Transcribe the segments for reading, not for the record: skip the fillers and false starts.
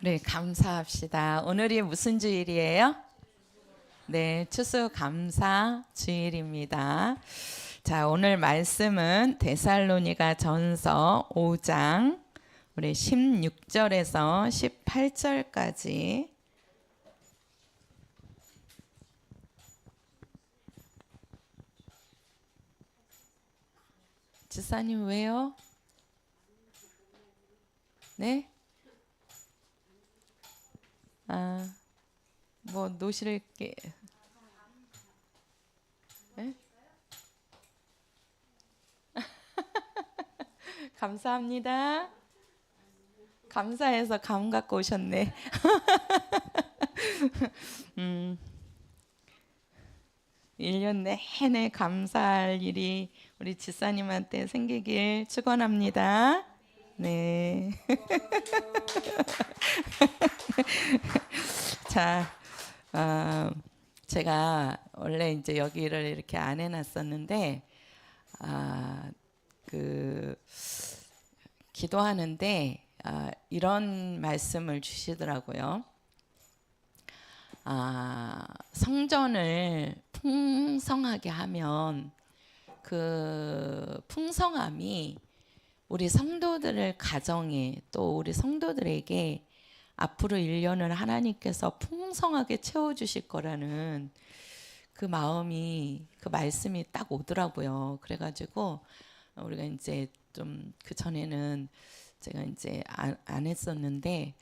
네, 감사합시다. 오늘이 무슨 주일이에요? 네, 추수감사 주일입니다. 자, 오늘 말씀은 데살로니가 전서 5장 우리 16절에서 18절까지. 지사님 왜요? 네? 아, 뭐 노실 게 네? 감사합니다. 감사해서 감 갖고 오셨네. 1년 내내 감사할 일이 우리 지사님한테 생기길 축원합니다. 네. 자, 어, 제가 원래 이제 여기를 이렇게 안 해놨었는데, 그 기도하는데 이런 말씀을 주시더라고요. 성전을 풍성하게 하면 그 풍성함이 우리 성도들을 가정에 또 우리 성도들에게 앞으로 1년을 하나님께서 풍성하게 채워주실 거라는 그 마음이 그 말씀이 딱 오더라고요. 그래가지고 우리가 이제 좀 그 전에는 제가 이제 안 했었는데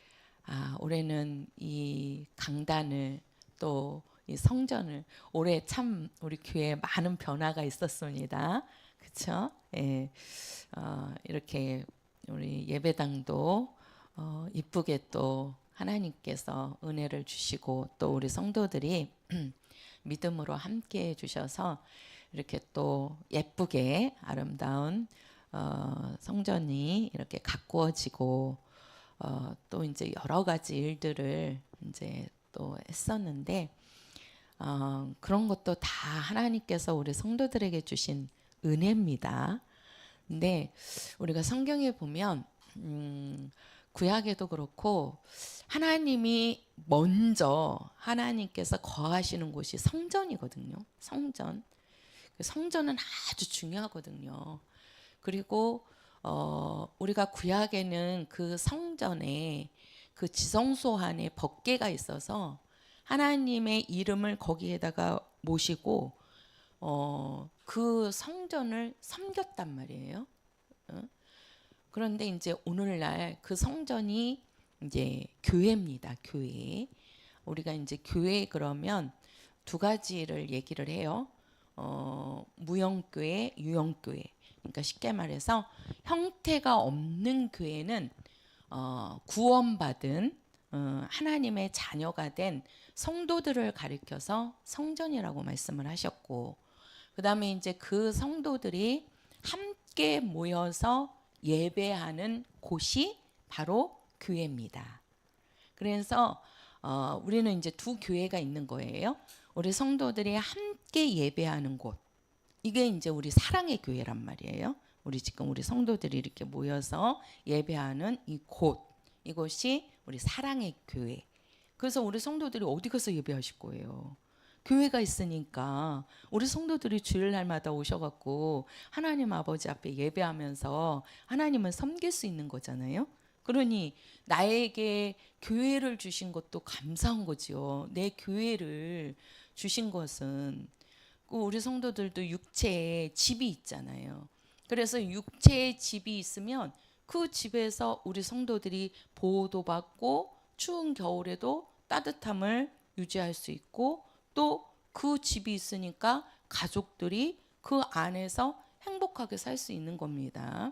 올해는 이 강단을 또 이 성전을 올해 참 우리 교회에 많은 변화가 있었습니다. 그렇죠? 예. 이렇게 우리 예배당도 이쁘게 또 하나님께서 은혜를 주시고 또 우리 성도들이 믿음으로 함께 해주셔서 이렇게 또 예쁘게 아름다운 성전이 이렇게 가꾸어지고 또 이제 여러 가지 일들을 이제 또 했었는데 그런 것도 다 하나님께서 우리 성도들에게 주신 은혜입니다. 근데 우리가 성경에 보면 구약에도 그렇고 하나님이 먼저 하나님께서 거하시는 곳이 성전이거든요. 성전. 성전은 아주 중요하거든요. 그리고 우리가 구약에는 그 성전에 그 지성소 안에 법궤가 있어서 하나님의 이름을 거기에다가 모시고 그 성전을 섬겼단 말이에요. 그런데 이제 오늘날 그 성전이 이제 교회입니다. 교회. 우리가 이제 교회 그러면 두 가지를 얘기를 해요. 무형교회, 유형교회. 그러니까 쉽게 말해서 형태가 없는 교회는 구원받은 하나님의 자녀가 된 성도들을 가리켜서 성전이라고 말씀을 하셨고, 그 다음에 이제 그 성도들이 함께 모여서 예배하는 곳이 바로 교회입니다. 그래서 우리는 이제 두 교회가 있는 거예요. 우리 성도들이 함께 예배하는 곳, 이게 이제 우리 사랑의 교회란 말이에요. 우리 지금 우리 성도들이 이렇게 모여서 예배하는 이곳이 우리 사랑의 교회. 그래서 우리 성도들이 어디 가서 예배하실 거예요? 교회가 있으니까 우리 성도들이 주일날마다 오셔갖고 하나님 아버지 앞에 예배하면서 하나님을 섬길 수 있는 거잖아요. 그러니 나에게 교회를 주신 것도 감사한 거지요. 내 교회를 주신 것은 우리 성도들도 육체에 집이 있잖아요. 그래서 육체에 집이 있으면 그 집에서 우리 성도들이 보호도 받고 추운 겨울에도 따뜻함을 유지할 수 있고 또 그 집이 있으니까 가족들이 그 안에서 행복하게 살 수 있는 겁니다.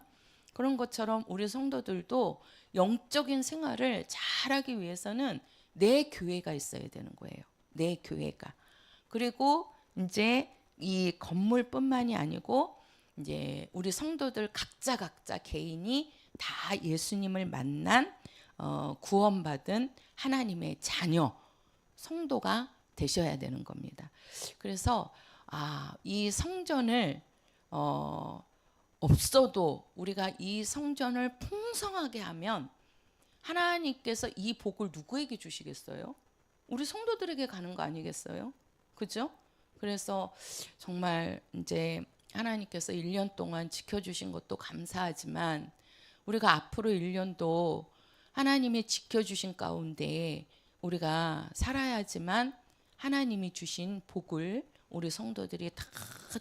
그런 것처럼 우리 성도들도 영적인 생활을 잘하기 위해서는 내 교회가 있어야 되는 거예요. 내 교회가. 그리고 이제 이 건물뿐만이 아니고 이제 우리 성도들 각자 개인이 다 예수님을 만난 구원받은 하나님의 자녀 성도가 되셔야 되는 겁니다. 그래서 이 성전을 없어도 우리가 이 성전을 풍성하게 하면 하나님께서 이 복을 누구에게 주시겠어요? 우리 성도들에게 가는 거 아니겠어요? 그죠? 그래서 정말 이제 하나님께서 1년 동안 지켜주신 것도 감사하지만 우리가 앞으로 1년도 하나님이 지켜주신 가운데 우리가 살아야지만 하나님이 주신 복을 우리 성도들이 다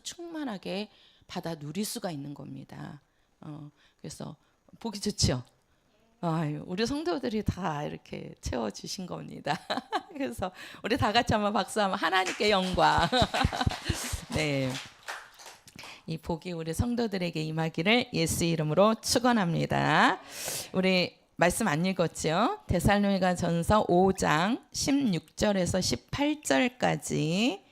충만하게 받아 누릴 수가 있는 겁니다. 그래서 보기 좋죠? 우리 성도들이 다 이렇게 채워주신 겁니다. 그래서 우리 다 같이 한번 박수 한번 하나님께 영광. 네. 이 복이 우리 성도들에게 임하기를 예수 이름으로 축원합니다. 우리 말씀 안 읽었죠? 데살로니가 전서 5장 16절에서 18절까지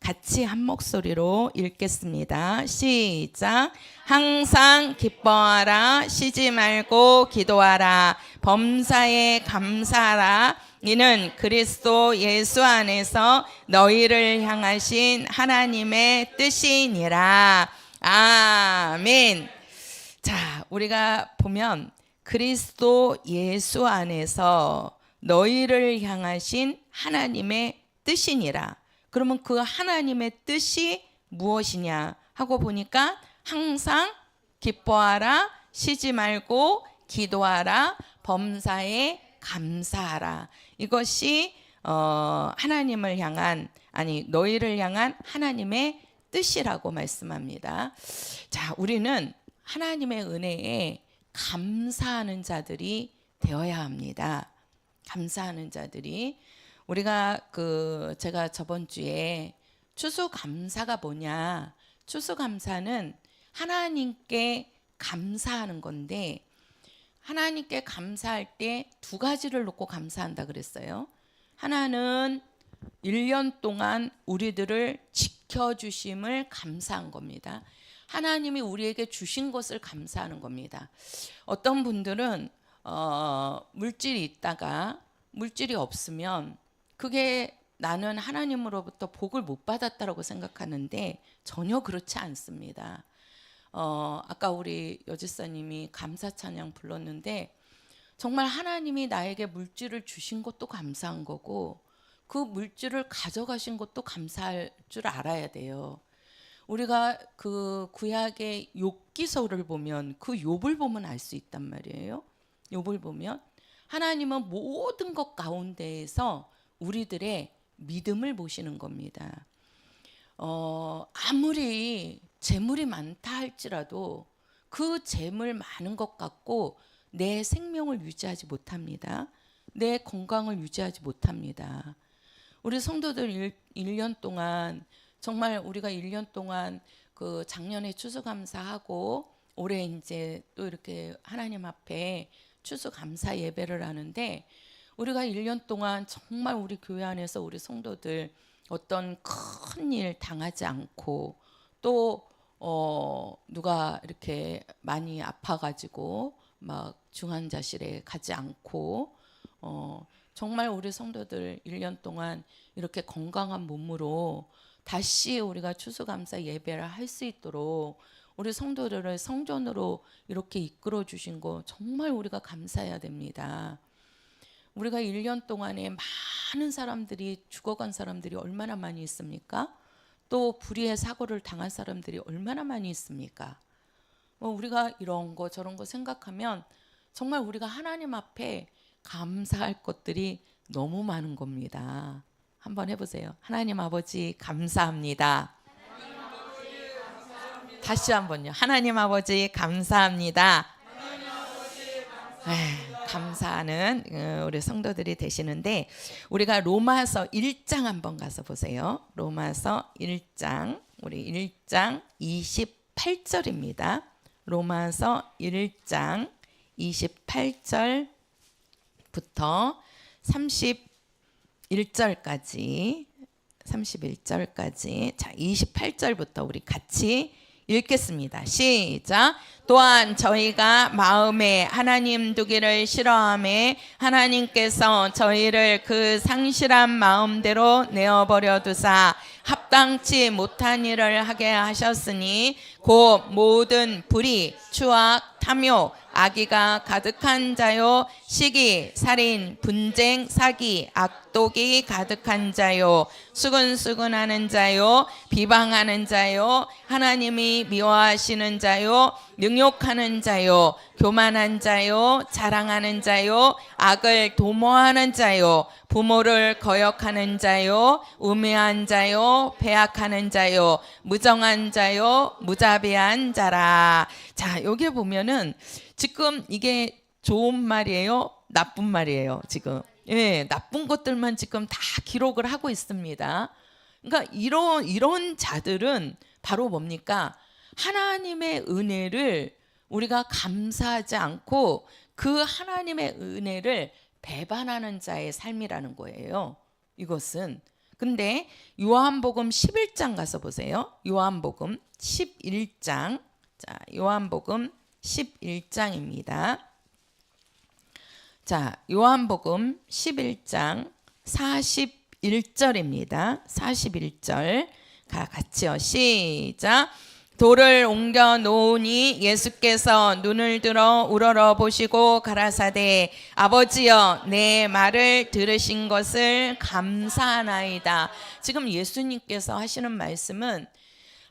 같이 한 목소리로 읽겠습니다. 시작. 항상 기뻐하라. 쉬지 말고 기도하라. 범사에 감사하라. 이는 그리스도 예수 안에서 너희를 향하신 하나님의 뜻이니라. 아멘. 자, 우리가 보면 그리스도 예수 안에서 너희를 향하신 하나님의 뜻이니라. 그러면 그 하나님의 뜻이 무엇이냐 하고 보니까 항상 기뻐하라, 쉬지 말고 기도하라, 범사에 감사하라. 이것이 하나님을 향한, 아니 너희를 향한 하나님의 뜻이라고 말씀합니다. 자, 우리는 하나님의 은혜에 감사하는 자들이 되어야 합니다. 감사하는 자들이. 우리가 제가 저번 주에 추수감사가 뭐냐, 추수감사는 하나님께 감사하는 건데, 하나님께 감사할 때 두 가지를 놓고 감사한다 그랬어요. 하나는 1년 동안 우리들을 지켜주심을 감사한 겁니다. 하나님이 우리에게 주신 것을 감사하는 겁니다. 어떤 분들은 물질이 있다가 물질이 없으면 그게 나는 하나님으로부터 복을 못 받았다라고 생각하는데 전혀 그렇지 않습니다. 아까 우리 여지사님이 감사 찬양 불렀는데 정말 하나님이 나에게 물질을 주신 것도 감사한 거고 그 물질을 가져가신 것도 감사할 줄 알아야 돼요. 우리가 그 구약의 욥기서를 보면 그 욥을 보면 알 수 있단 말이에요. 욥을 보면 하나님은 모든 것 가운데에서 우리들의 믿음을 보시는 겁니다. 아무리 재물이 많다 할지라도 그 재물 많은 것 갖고 내 생명을 유지하지 못합니다. 내 건강을 유지하지 못합니다. 우리 성도들 1년 동안 정말 우리가 1년 동안 그 작년에 추수감사하고 올해 이제 또 이렇게 하나님 앞에 추수감사 예배를 하는데 우리가 1년 동안 정말 우리 교회 안에서 우리 성도들 어떤 큰 일 당하지 않고 또 누가 이렇게 많이 아파가지고 막 중환자실에 가지 않고 정말 우리 성도들 1년 동안 이렇게 건강한 몸으로 다시 우리가 추수감사 예배를 할 수 있도록 우리 성도들을 성전으로 이렇게 이끌어 주신 거 정말 우리가 감사해야 됩니다. 우리가 1년 동안에 많은 사람들이 죽어간 사람들이 얼마나 많이 있습니까? 또 불의의 사고를 당한 사람들이 얼마나 많이 있습니까? 우리가 이런 거 저런 거 생각하면 정말 우리가 하나님 앞에 감사할 것들이 너무 많은 겁니다. 한번 해보세요. 하나님 아버지 감사합니다. 다시 한번요. 하나님 아버지 감사합니다. 감사하는 우리 성도들이 되시는데 우리가 로마서 1장 한번 가서 보세요. 로마서 1장 우리 1장 28절입니다. 로마서 1장 28절부터 31절까지 자 28절부터 우리 같이 읽겠습니다. 시작. 또한 저희가 마음에 하나님 두기를 싫어하매 하나님께서 저희를 그 상실한 마음대로 내어버려 두사 합당치 못한 일을 하게 하셨으니 곧 모든 불의, 추악, 탐욕, 악의가 가득한 자요 시기 살인 분쟁 사기 악독이 가득한 자요 수근수근하는 자요 비방하는 자요 하나님이 미워하시는 자요 능욕하는 자요 교만한 자요 자랑하는 자요 악을 도모하는 자요 부모를 거역하는 자요 우매한 자요 배악하는 자요 무정한 자요 무자비한 자라. 자, 여기 보면은 지금 이게 좋은 말이에요, 나쁜 말이에요, 지금. 예, 나쁜 것들만 지금 다 기록을 하고 있습니다. 그러니까 이런 자들은 바로 뭡니까? 하나님의 은혜를 우리가 감사하지 않고 그 하나님의 은혜를 배반하는 자의 삶이라는 거예요. 이것은. 근데 요한복음 11장 가서 보세요. 요한복음 11장. 자, 요한복음 11장입니다. 자, 요한복음 11장 41절입니다. 41절 같이요. 시작. 돌을 옮겨 놓으니 예수께서 눈을 들어 우러러 보시고 가라사대 아버지여 내 말을 들으신 것을 감사하나이다. 지금 예수님께서 하시는 말씀은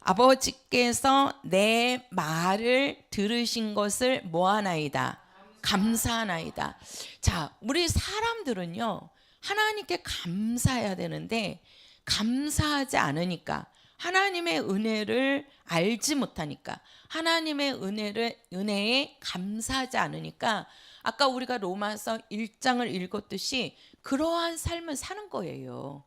아버지께서 내 말을 들으신 것을 뭐하나이다? 감사하나이다. 자, 우리 사람들은요 하나님께 감사해야 되는데 감사하지 않으니까 하나님의 은혜를 알지 못하니까 하나님의 은혜에 감사하지 않으니까 아까 우리가 로마서 1장을 읽었듯이 그러한 삶을 사는 거예요.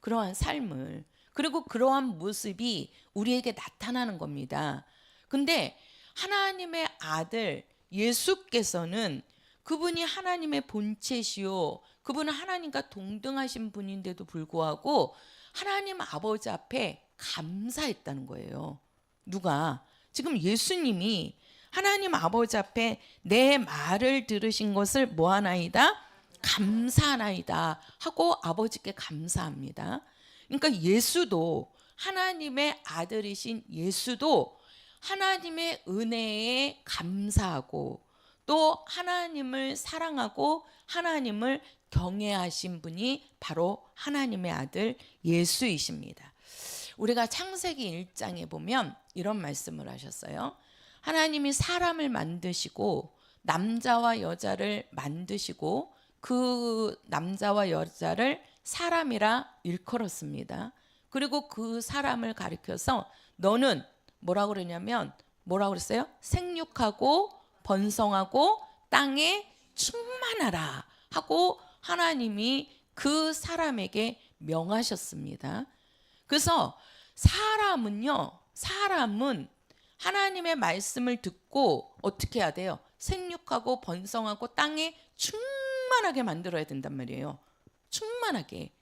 그러한 삶을. 그리고 그러한 모습이 우리에게 나타나는 겁니다. 근데 하나님의 아들 예수께서는 그분이 하나님의 본체시요 그분은 하나님과 동등하신 분인데도 불구하고 하나님 아버지 앞에 감사했다는 거예요. 누가? 지금 예수님이 하나님 아버지 앞에 내 말을 들으신 것을 뭐하나이다? 감사하나이다 하고 아버지께 감사합니다. 그러니까 예수도 하나님의 아들이신 예수도 하나님의 은혜에 감사하고 또 하나님을 사랑하고 하나님을 경외하신 분이 바로 하나님의 아들 예수이십니다. 우리가 창세기 1장에 보면 이런 말씀을 하셨어요. 하나님이 사람을 만드시고 남자와 여자를 만드시고 그 남자와 여자를 사람이라 일컬었습니다. 그리고 그 사람을 가리켜서 너는 뭐라고 그러냐면 뭐라고 그랬어요? 생육하고 번성하고 땅에 충만하라 하고 하나님이 그 사람에게 명하셨습니다. 그래서 사람은 하나님의 말씀을 듣고 어떻게 해야 돼요? 생육하고 번성하고 땅에 충만하게 만들어야 된단 말이에요. 충만하게.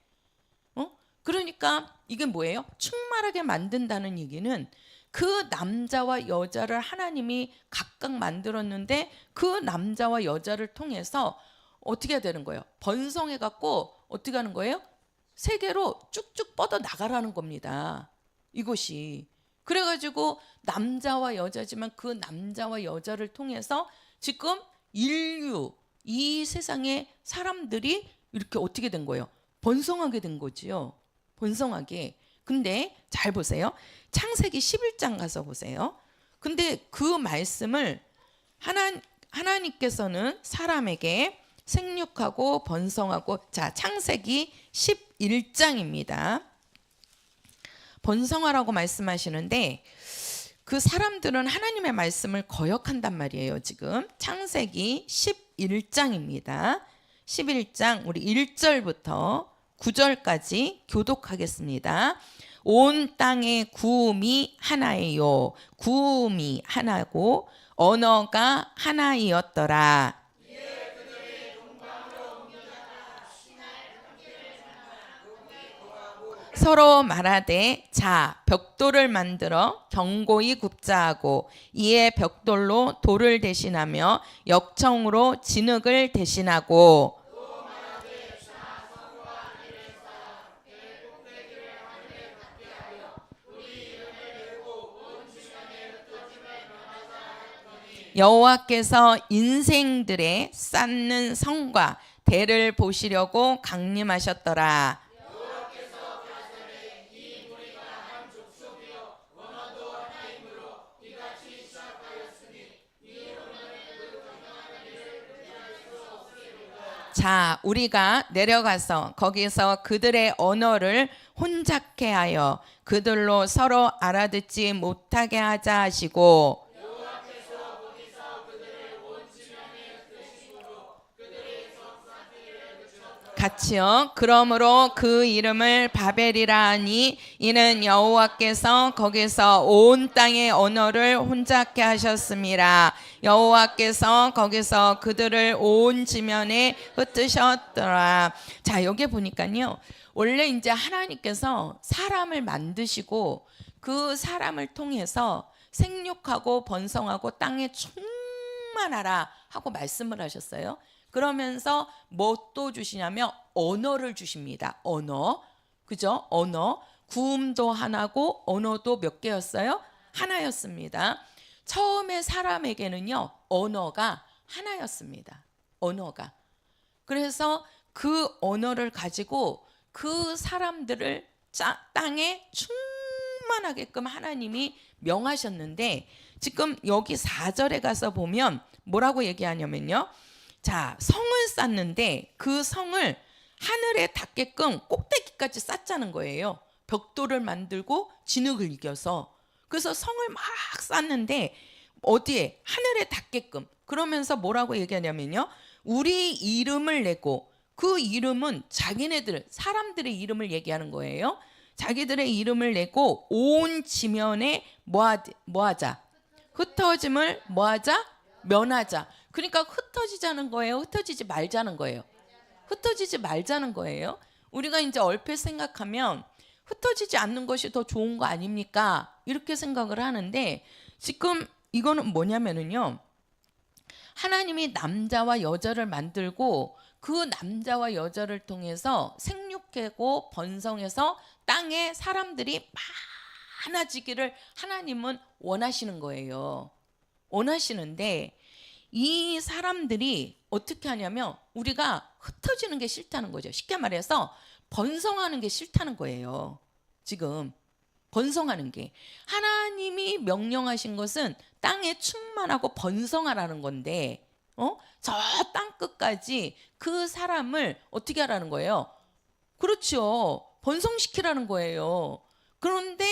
그러니까 이게 뭐예요? 충만하게 만든다는 얘기는 그 남자와 여자를 하나님이 각각 만들었는데 그 남자와 여자를 통해서 어떻게 해야 되는 거예요? 번성해 갖고 어떻게 하는 거예요? 세계로 쭉쭉 뻗어 나가라는 겁니다. 이것이. 그래가지고 남자와 여자지만 그 남자와 여자를 통해서 지금 인류 이 세상의 사람들이 이렇게 어떻게 된 거예요? 번성하게 된 거지요. 번성하게. 근데 잘 보세요. 창세기 11장 가서 보세요. 근데 그 말씀을 하나님께서는 사람에게 생육하고 번성하고 자 창세기 11장입니다. 번성하라고 말씀하시는데 그 사람들은 하나님의 말씀을 거역한단 말이에요. 지금 창세기 11장입니다. 11장 우리 1절부터 9절까지 교독하겠습니다. 온 땅의 구음이 하나예요. 구음이 하나고 언어가 하나이었더라. 서로 말하되 자 벽돌을 만들어 견고히 굽자 하고 이에 벽돌로 돌을 대신하며 역청으로 진흙을 대신하고 여호와께서 인생들의 쌓는 성과 대를 보시려고 강림하셨더라. 자, 우리가 내려가서 거기서 그들의 언어를 혼잡케 하여 그들로 서로 알아듣지 못하게 하자 하시고, 같이요. 그러므로 그 이름을 바벨이라 하니 이는 여호와께서 거기서 온 땅의 언어를 혼잡게 하셨음이라. 여호와께서 거기서 그들을 온 지면에 흩으셨더라. 자, 여기 보니까요. 원래 이제 하나님께서 사람을 만드시고 그 사람을 통해서 생육하고 번성하고 땅에 충만하라 하고 말씀을 하셨어요. 그러면서 뭐 또 주시냐면 언어를 주십니다. 언어. 그죠? 언어. 구음도 하나고 언어도 몇 개였어요? 하나였습니다. 처음에 사람에게는요. 언어가 하나였습니다. 언어가. 그래서 그 언어를 가지고 그 사람들을 땅에 충만하게끔 하나님이 명하셨는데, 지금 여기 4절에 가서 보면 뭐라고 얘기하냐면요. 자, 성을 쌓는데 그 성을 하늘에 닿게끔 꼭대기까지 쌓자는 거예요. 벽돌을 만들고 진흙을 이겨서. 그래서 성을 막 쌓는데 어디에? 하늘에 닿게끔. 그러면서 뭐라고 얘기하냐면요. 우리 이름을 내고, 그 이름은 자기네들, 사람들의 이름을 얘기하는 거예요. 자기들의 이름을 내고 온 지면에 뭐하자? 흩어짐을 뭐하자? 면하자. 그러니까 흩어지자는 거예요? 흩어지지 말자는 거예요? 흩어지지 말자는 거예요. 우리가 이제 얼핏 생각하면 흩어지지 않는 것이 더 좋은 거 아닙니까? 이렇게 생각을 하는데, 지금 이거는 뭐냐면은요. 하나님이 남자와 여자를 만들고 그 남자와 여자를 통해서 생육하고 번성해서 땅에 사람들이 많아지기를 하나님은 원하시는 거예요. 원하시는데 이 사람들이 어떻게 하냐면 우리가 흩어지는 게 싫다는 거죠. 쉽게 말해서 번성하는 게 싫다는 거예요. 지금 번성하는 게, 하나님이 명령하신 것은 땅에 충만하고 번성하라는 건데, 저 땅 끝까지 그 사람을 어떻게 하라는 거예요? 그렇죠. 번성시키라는 거예요. 그런데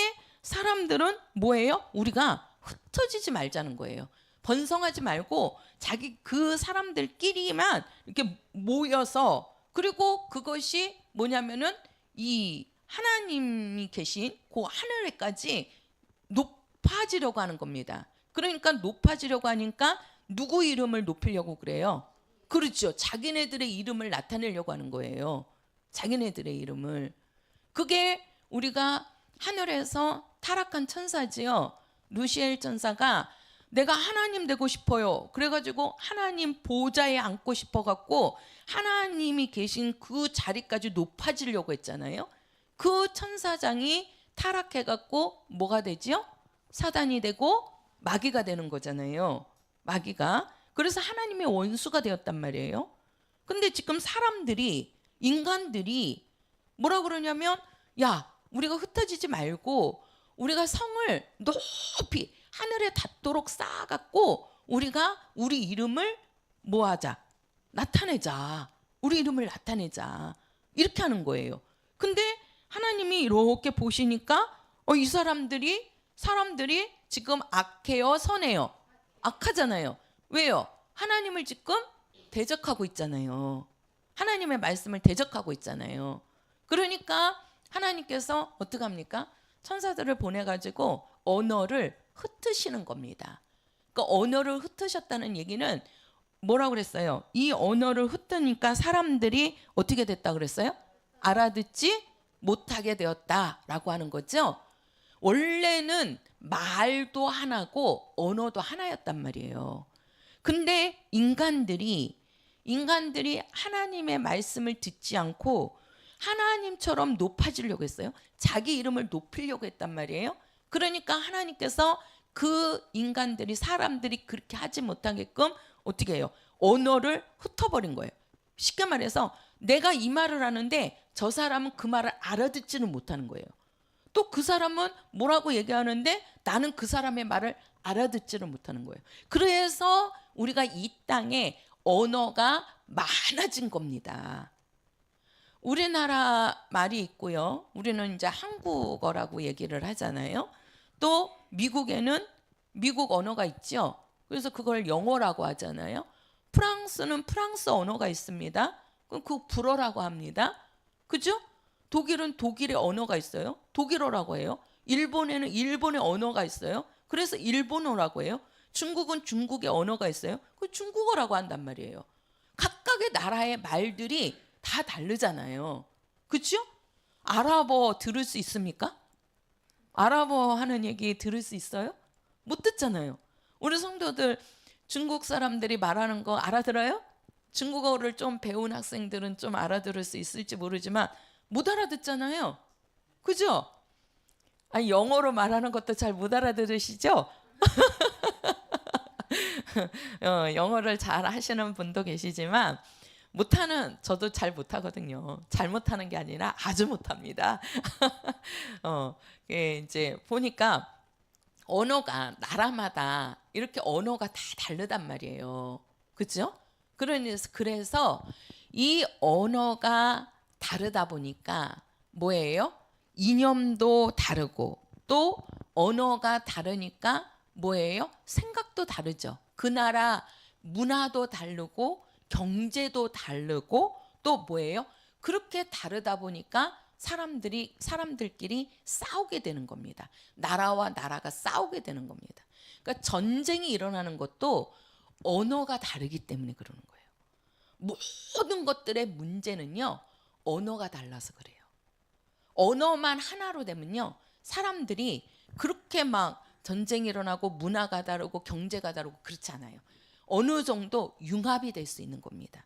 사람들은 뭐예요? 우리가 흩어지지 말자는 거예요. 번성하지 말고 자기 그 사람들끼리만 이렇게 모여서, 그리고 그것이 뭐냐면은 이 하나님이 계신 그 하늘에까지 높아지려고 하는 겁니다. 그러니까 높아지려고 하니까 누구 이름을 높이려고 그래요? 그렇죠. 자기네들의 이름을 나타내려고 하는 거예요. 자기네들의 이름을. 그게 우리가 하늘에서 타락한 천사지요. 루시엘 천사가 내가 하나님 되고 싶어요. 그래가지고 하나님 보좌에 앉고 싶어갖고 하나님이 계신 그 자리까지 높아지려고 했잖아요. 그 천사장이 타락해갖고 뭐가 되지요? 사단이 되고 마귀가 되는 거잖아요. 마귀가. 그래서 하나님의 원수가 되었단 말이에요. 근데 지금 사람들이, 인간들이 뭐라 그러냐면, 야, 우리가 흩어지지 말고 우리가 성을 높이 하늘에 닿도록 쌓아갖고 우리가 우리 이름을 뭐하자? 나타내자. 우리 이름을 나타내자. 이렇게 하는 거예요. 근데 하나님이 이렇게 보시니까 이 사람들이 지금 악해요, 선해요? 악하잖아요. 왜요? 하나님을 지금 대적하고 있잖아요. 하나님의 말씀을 대적하고 있잖아요. 그러니까 하나님께서 어떻게 합니까? 천사들을 보내가지고 언어를 흩으시는 겁니다. 그러니까 언어를 흩으셨다는 얘기는 뭐라고 그랬어요? 이 언어를 흩으니까 사람들이 어떻게 됐다 그랬어요? 알아듣지 못하게 되었다라고 하는 거죠. 원래는 말도 하나고 언어도 하나였단 말이에요. 근데 인간들이 하나님의 말씀을 듣지 않고 하나님처럼 높아지려고 했어요. 자기 이름을 높이려고 했단 말이에요. 그러니까 하나님께서 그 인간들이 사람들이 그렇게 하지 못하게끔 어떻게 해요? 언어를 흩어버린 거예요. 쉽게 말해서 내가 이 말을 하는데 저 사람은 그 말을 알아듣지는 못하는 거예요. 또 그 사람은 뭐라고 얘기하는데 나는 그 사람의 말을 알아듣지를 못하는 거예요. 그래서 우리가 이 땅에 언어가 많아진 겁니다. 우리나라 말이 있고요. 우리는 이제 한국어라고 얘기를 하잖아요. 또 미국에는 미국 언어가 있죠. 그래서 그걸 영어라고 하잖아요. 프랑스는 프랑스 언어가 있습니다. 그럼 그 불어라고 합니다. 그죠? 독일은 독일의 언어가 있어요. 독일어라고 해요. 일본에는 일본의 언어가 있어요. 그래서 일본어라고 해요. 중국은 중국의 언어가 있어요. 그 중국어라고 한단 말이에요. 각각의 나라의 말들이 다 다르잖아요. 그렇죠? 아랍어 들을 수 있습니까? 아랍어 하는 얘기 들을 수 있어요? 못 듣잖아요. 우리 성도들 중국 사람들이 말하는 거 알아들어요? 중국어를 좀 배운 학생들은 좀 알아들을 수 있을지 모르지만 못 알아듣잖아요. 그죠? 아니, 영어로 말하는 것도 잘 못 알아들으시죠? 영어를 잘 하시는 분도 계시지만 못하는, 저도 잘 못하거든요. 잘 못하는 게 아니라 아주 못합니다. 이제 보니까 언어가 나라마다 이렇게 언어가 다 다르단 말이에요. 그죠? 그래서 이 언어가 다르다 보니까 뭐예요? 이념도 다르고 또 언어가 다르니까 뭐예요? 생각도 다르죠. 그 나라 문화도 다르고 경제도 다르고 또 뭐예요? 그렇게 다르다 보니까 사람들끼리 싸우게 되는 겁니다. 나라와 나라가 싸우게 되는 겁니다. 그러니까 전쟁이 일어나는 것도 언어가 다르기 때문에 그러는 거예요. 모든 것들의 문제는요, 언어가 달라서 그래요. 언어만 하나로 되면요, 사람들이 그렇게 막 전쟁이 일어나고 문화가 다르고 경제가 다르고 그렇지 않아요. 어느 정도 융합이 될 수 있는 겁니다.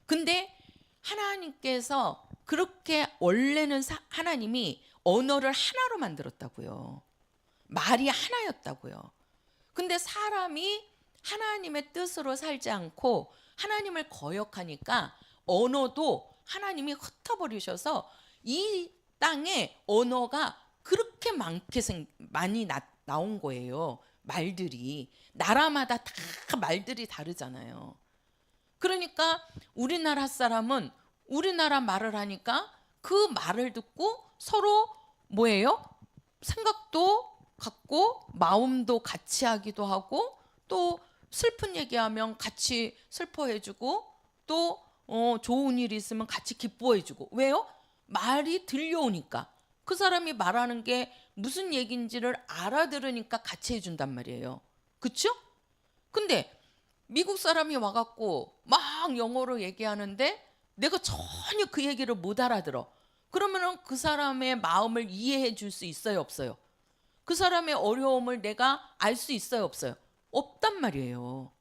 근데 하나님께서 그렇게 원래는 하나님이 언어를 하나로 만들었다고요. 말이 하나였다고요. 근데 사람이 하나님의 뜻으로 살지 않고 하나님을 거역하니까 언어도 하나님이 흩어버리셔서 이 땅에 언어가 그렇게 많이 나온 거예요. 말들이 나라마다 다 말들이 다르잖아요. 그러니까 우리나라 사람은 우리나라 말을 하니까 그 말을 듣고 서로 뭐예요? 생각도 같고 마음도 같이 하기도 하고 또 슬픈 얘기하면 같이 슬퍼해주고 또 좋은 일이 있으면 같이 기뻐해주고. 왜요? 말이 들려오니까 그 사람이 말하는 게 무슨 얘기인지를 알아들으니까 같이 해준단 말이에요. 그렇죠? 근데 미국 사람이 와갖고 막 영어로 얘기하는데 내가 전혀 그 얘기를 못 알아들어. 그러면은 그 사람의 마음을 이해해 줄 수 있어요, 없어요? 그 사람의 어려움을 내가 알 수 있어요, 없어요? 없단 말이에요.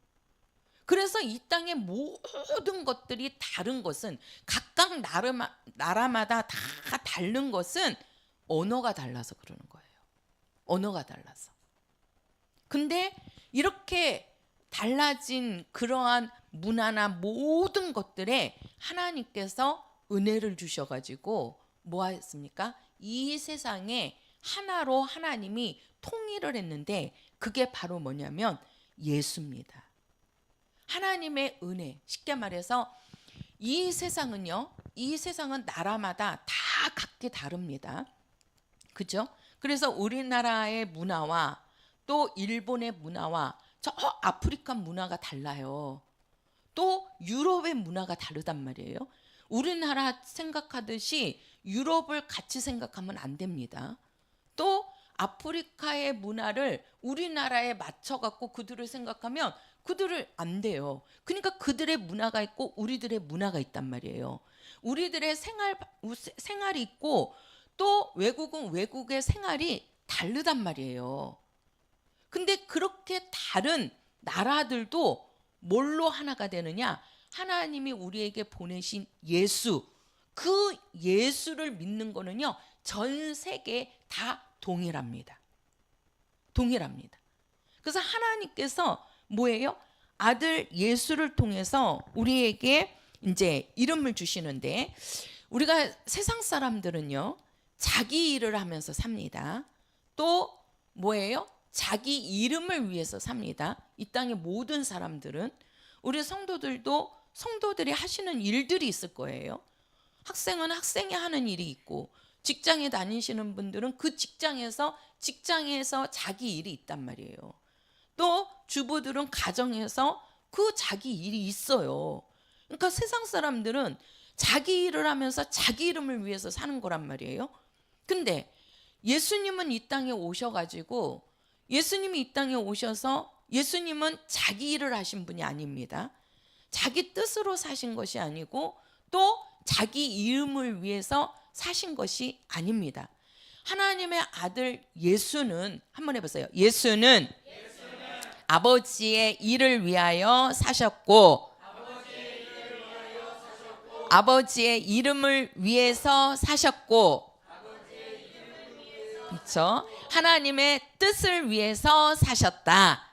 그래서 이 땅의 모든 것들이 다른 것은 각각 나라마다 다 다른 것은 언어가 달라서 그러는 거예요. 언어가 달라서. 근데 이렇게 달라진 그러한 문화나 모든 것들에 하나님께서 은혜를 주셔가지고 뭐 했습니까? 이 세상에 하나로 하나님이 통일을 했는데 그게 바로 뭐냐면 예수입니다. 하나님의 은혜. 쉽게 말해서 이 세상은요, 이 세상은 나라마다 다 각기 다릅니다. 그죠? 그래서 우리나라의 문화와 또 일본의 문화와 저 아프리카 문화가 달라요. 또 유럽의 문화가 다르단 말이에요. 우리나라 생각하듯이 유럽을 같이 생각하면 안 됩니다. 또 아프리카의 문화를 우리나라에 맞춰갖고 그들을 생각하면 그들을 안 돼요. 그러니까 그들의 문화가 있고 우리들의 문화가 있단 말이에요. 우리들의 생활이 있고 또 외국은 외국의 생활이 다르단 말이에요. 근데 그렇게 다른 나라들도 뭘로 하나가 되느냐? 하나님이 우리에게 보내신 예수. 그 예수를 믿는 거는요, 전 세계에 다 동일합니다. 동일합니다. 그래서 하나님께서 뭐예요? 아들 예수를 통해서 우리에게 이제 이름을 주시는데, 우리가 세상 사람들은요, 자기 일을 하면서 삽니다. 또 뭐예요? 자기 이름을 위해서 삽니다. 이 땅의 모든 사람들은, 우리 성도들도 성도들이 하시는 일들이 있을 거예요. 학생은 학생이 하는 일이 있고, 직장에 다니시는 분들은 그 직장에서 자기 일이 있단 말이에요. 또 주부들은 가정에서 그 자기 일이 있어요. 그러니까 세상 사람들은 자기 일을 하면서 자기 이름을 위해서 사는 거란 말이에요. 근데 예수님은 이 땅에 오셔가지고, 예수님이 이 땅에 오셔서 예수님은 자기 일을 하신 분이 아닙니다. 자기 뜻으로 사신 것이 아니고 또 자기 이름을 위해서 사신 것이 아닙니다. 하나님의 아들 예수는, 한번 해보세요. 예수는 아버지의 일을 위하여 사셨고, 아버지의 이름을 위해서 사셨고, 그렇죠? 하나님의 뜻을 위해서 사셨다.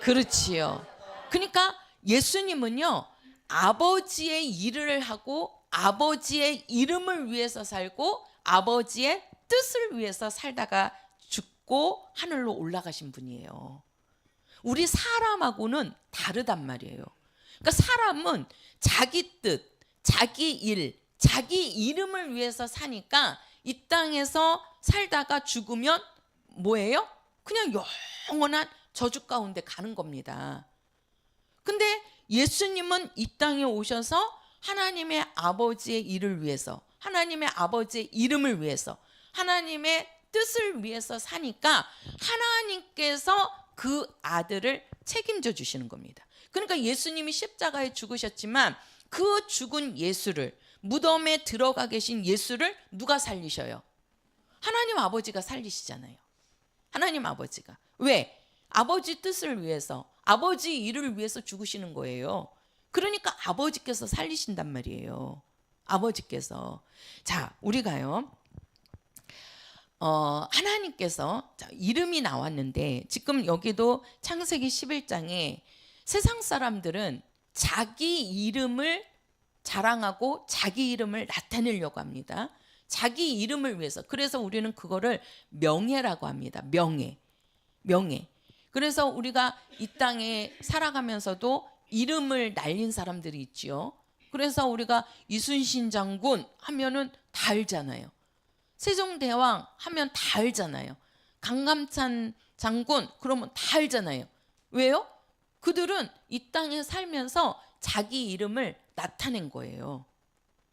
그렇지요. 그러니까 예수님은요, 아버지의 일을 하고 아버지의 이름을 위해서 살고 아버지의 뜻을 위해서 살다가 죽고 하늘로 올라가신 분이에요. 우리 사람하고는 다르단 말이에요. 그러니까 사람은 자기 뜻, 자기 일, 자기 이름을 위해서 사니까 이 땅에서 살다가 죽으면 뭐예요? 그냥 영원한 저주 가운데 가는 겁니다. 근데 예수님은 이 땅에 오셔서 하나님의 아버지의 일을 위해서, 하나님의 아버지의 이름을 위해서, 하나님의 뜻을 위해서 사니까 하나님께서 그 아들을 책임져 주시는 겁니다. 그러니까 예수님이 십자가에 죽으셨지만 그 죽은 예수를, 무덤에 들어가 계신 예수를 누가 살리셔요? 하나님 아버지가 살리시잖아요. 하나님 아버지가. 왜? 아버지 뜻을 위해서, 아버지 일을 위해서 죽으시는 거예요. 그러니까 아버지께서 살리신단 말이에요. 아버지께서. 자, 우리가요, 하나님께서, 자, 이름이 나왔는데, 지금 여기도 창세기 11장에 세상 사람들은 자기 이름을 자랑하고 자기 이름을 나타내려고 합니다. 자기 이름을 위해서. 그래서 우리는 그거를 명예라고 합니다. 명예. 그래서 우리가 이 땅에 살아가면서도 이름을 날린 사람들이 있지요. 그래서 우리가 이순신 장군 하면은 다 알잖아요. 세종대왕 하면 다 알잖아요. 강감찬 장군 그러면 다 알잖아요. 왜요? 그들은 이 땅에 살면서 자기 이름을 나타낸 거예요.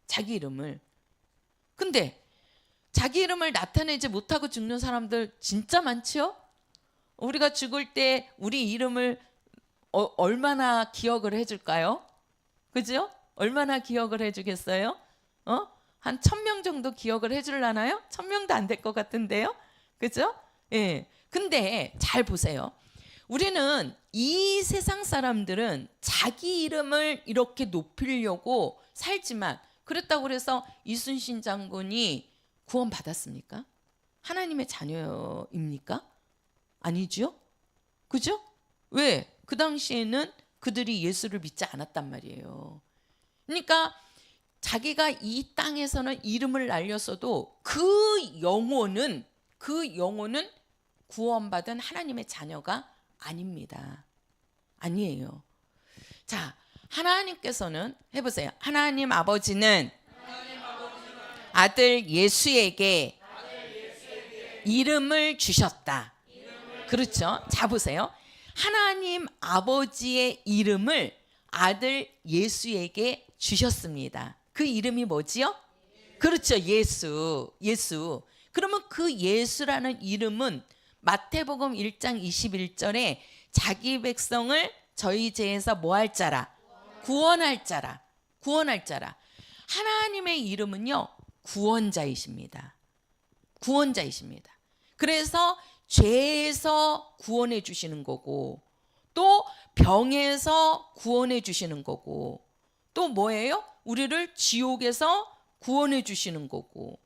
자기 이름을. 근데 자기 이름을 나타내지 못하고 죽는 사람들 진짜 많지요? 우리가 죽을 때 우리 이름을 얼마나 기억을 해줄까요? 그죠? 얼마나 기억을 해주겠어요? 한 1000명 정도 기억을 해줄라나요? 1000명도 안 될 것 같은데요? 그죠? 예. 근데 잘 보세요. 우리는 이 세상 사람들은 자기 이름을 이렇게 높이려고 살지만, 그랬다고 해서 이순신 장군이 구원받았습니까? 하나님의 자녀입니까? 아니죠? 그죠? 왜? 그 당시에는 그들이 예수를 믿지 않았단 말이에요. 그러니까 자기가 이 땅에서는 이름을 날렸어도 그 영혼은 구원받은 하나님의 자녀가 아닙니다. 아니에요. 자, 하나님께서는 해보세요. 하나님 아버지는 아들 예수에게 이름을 주셨다. 그렇죠? 자, 보세요. 하나님 아버지의 이름을 아들 예수에게 주셨습니다. 그 이름이 뭐지요? 그렇죠. 예수. 그러면 그 예수라는 이름은 마태복음 1장 21절에 자기 백성을 저희 죄에서 뭐 할 자라? 구원할 자라. 하나님의 이름은요, 구원자이십니다. 그래서 죄에서 구원해 주시는 거고, 또 병에서 구원해 주시는 거고, 또 뭐예요? 우리를 지옥에서 구원해 주시는 거고,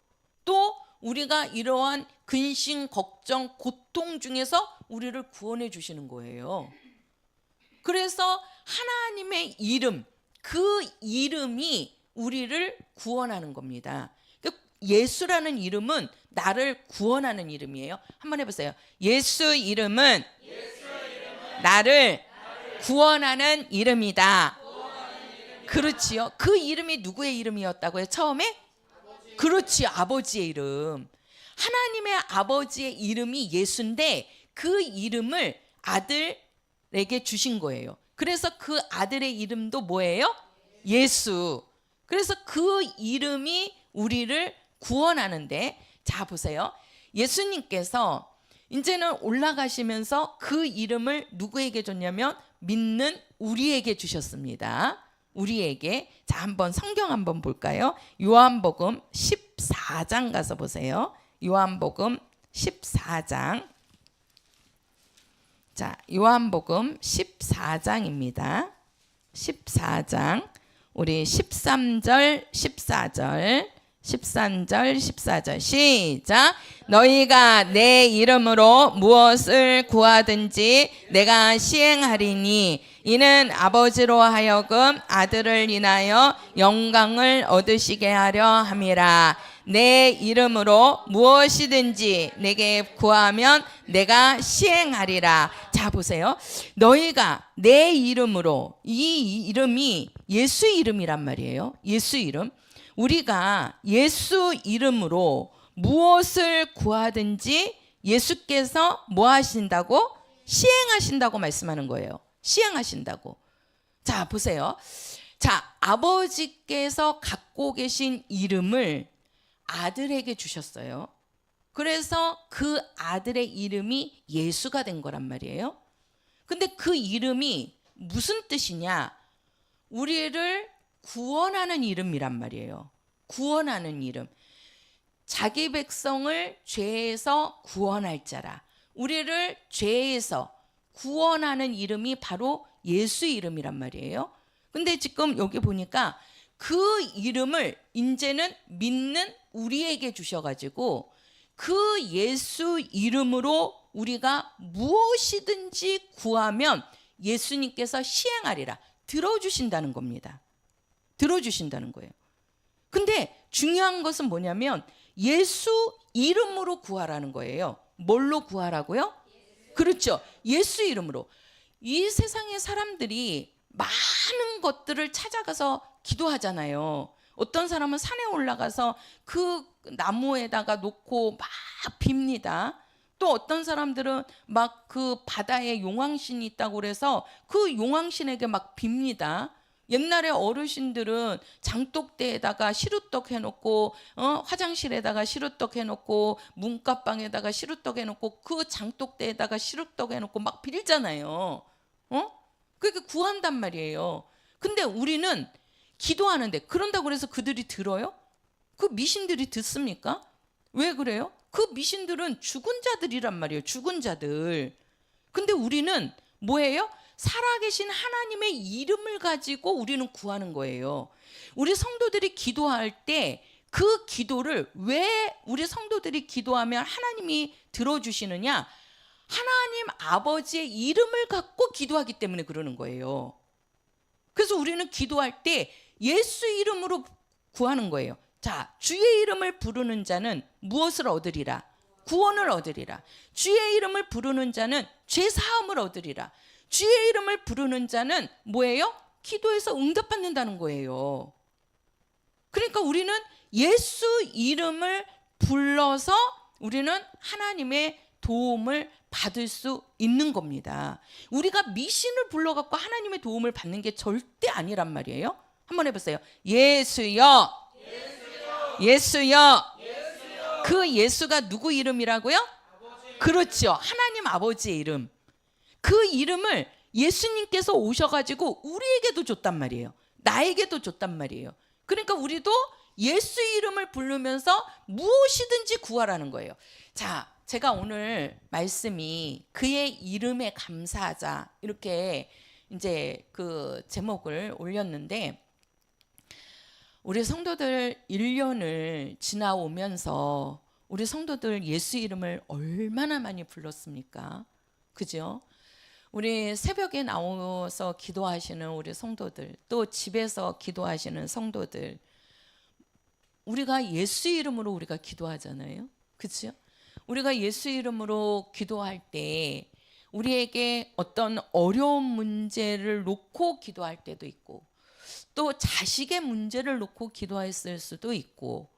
또 우리가 이러한 근심, 걱정, 고통 중에서 우리를 구원해 주시는 거예요. 그래서 하나님의 이름, 그 이름이 우리를 구원하는 겁니다. 예수라는 이름은 나를 구원하는 이름이에요. 한번 해보세요. 예수 이름은 나를 구원하는 이름이다. 그렇지요. 그 이름이 누구의 이름이었다고요? 처음에? 그렇지, 아버지의 이름. 하나님의 아버지의 이름이 예수인데 그 이름을 아들에게 주신 거예요. 그래서 그 아들의 이름도 뭐예요? 예수. 그래서 그 이름이 우리를 구원하는데, 자 보세요. 예수님께서 이제는 올라가시면서 그 이름을 누구에게 줬냐면 믿는 우리에게 주셨습니다. 우리에게. 자, 한번 성경 한번 볼까요? 요한복음 14장 가서 보세요. 요한복음 14장. 자, 요한복음 14장입니다. 14장. 우리 13절, 14절, 13절, 14절 시작. 너희가 내 이름으로 무엇을 구하든지 내가 시행하리니 이는 아버지로 하여금 아들을 인하여 영광을 얻으시게 하려 함이라. 내 이름으로 무엇이든지 내게 구하면 내가 시행하리라. 자 보세요. 너희가 내 이름으로, 이 이름이 예수 이름이란 말이에요. 예수 이름. 우리가 예수 이름으로 무엇을 구하든지 예수께서 뭐 하신다고? 시행하신다고 말씀하는 거예요. 시행하신다고. 자 보세요. 자, 아버지께서 갖고 계신 이름을 아들에게 주셨어요. 그래서 그 아들의 이름이 예수가 된 거란 말이에요. 근데 그 이름이 무슨 뜻이냐? 우리를 구원하는 이름이란 말이에요. 구원하는 이름. 자기 백성을 죄에서 구원할 자라. 우리를 죄에서 구원하는 이름이 바로 예수 이름이란 말이에요. 근데 지금 여기 보니까 그 이름을 이제는 믿는 우리에게 주셔가지고 그 예수 이름으로 우리가 무엇이든지 구하면 예수님께서 시행하리라. 들어주신다는 겁니다. 들어주신다는 거예요. 근데 중요한 것은 뭐냐면 예수 이름으로 구하라는 거예요. 뭘로 구하라고요? 그렇죠. 예수 이름으로. 이 세상의 사람들이 많은 것들을 찾아가서 기도하잖아요. 어떤 사람은 산에 올라가서 그 나무에다가 놓고 막 빕니다. 또 어떤 사람들은 막 그 바다에 용왕신이 있다고 그래서 그 용왕신에게 막 빕니다. 옛날에 어르신들은 장독대에다가 시루떡 해놓고 화장실에다가 시루떡 해놓고 문간방에다가 시루떡 해놓고 그 장독대에다가 시루떡 해놓고 막 빌잖아요. 그렇게 구한단 말이에요. 근데 우리는 기도하는데 그런다고 해서 그들이 들어요? 그 미신들이 듣습니까? 왜 그래요? 그 미신들은 죽은 자들이란 말이에요. 죽은 자들. 근데 우리는 뭐예요? 살아계신 하나님의 이름을 가지고 우리는 구하는 거예요. 우리 성도들이 기도할 때 그 기도를 왜 우리 성도들이 기도하면 하나님이 들어주시느냐? 하나님 아버지의 이름을 갖고 기도하기 때문에 그러는 거예요. 그래서 우리는 기도할 때 예수 이름으로 구하는 거예요. 자, 주의 이름을 부르는 자는 무엇을 얻으리라? 구원을 얻으리라. 주의 이름을 부르는 자는 죄 사함을 얻으리라. 주의 이름을 부르는 자는 뭐예요? 기도해서 응답받는다는 거예요. 그러니까 우리는 예수 이름을 불러서 우리는 하나님의 도움을 받을 수 있는 겁니다. 우리가 미신을 불러갖고 하나님의 도움을 받는 게 절대 아니란 말이에요. 한번 해보세요. 예수여, 예수여. 그 예수가 누구 이름이라고요? 그렇죠. 하나님 아버지의 이름. 그 이름을 예수님께서 오셔가지고 우리에게도 줬단 말이에요. 나에게도 줬단 말이에요. 그러니까 우리도 예수 이름을 부르면서 무엇이든지 구하라는 거예요. 자, 제가 오늘 말씀이 그의 이름에 감사하자 이렇게 이제 그 제목을 올렸는데, 우리 성도들 1년을 지나오면서 우리 성도들 예수 이름을 얼마나 많이 불렀습니까? 그죠? 우리 새벽에 나와서 기도하시는 우리 성도들, 또 집에서 기도하시는 성도들, 우리가 예수 이름으로 우리가 기도하잖아요. 그렇죠? 우리가 예수 이름으로 기도할 때 우리에게 어떤 어려운 문제를 놓고 기도할 때도 있고, 또 자식의 문제를 놓고 기도했을 수도 있고,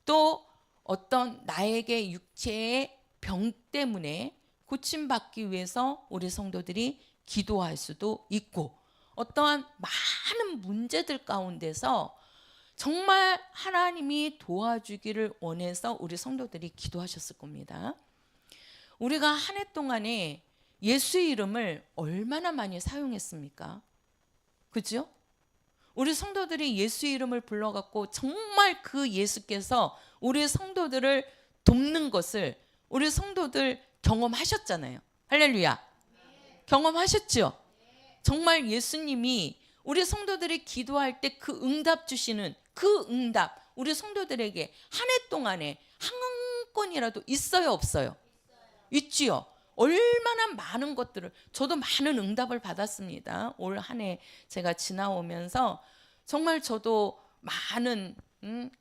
또 어떤 나에게 육체의 병 때문에 고침받기 위해서 우리 성도들이 기도할 수도 있고, 어떠한 많은 문제들 가운데서 정말 하나님이 도와주기를 원해서 우리 성도들이 기도하셨을 겁니다. 우리가 한 해 동안에 예수 이름을 얼마나 많이 사용했습니까? 그죠? 우리 성도들이 예수 이름을 불러갖고 정말 그 예수께서 우리 성도들을 돕는 것을 우리 성도들 경험하셨잖아요. 할렐루야. 경험하셨죠? 정말 예수님이 우리 성도들이 기도할 때 그 응답 주시는 그 응답, 우리 성도들에게 한 해 동안에 한 건이라도 있어요, 없어요? 있지요. 얼마나 많은 것들을, 저도 많은 응답을 받았습니다. 올 한 해 제가 지나오면서 정말 저도 많은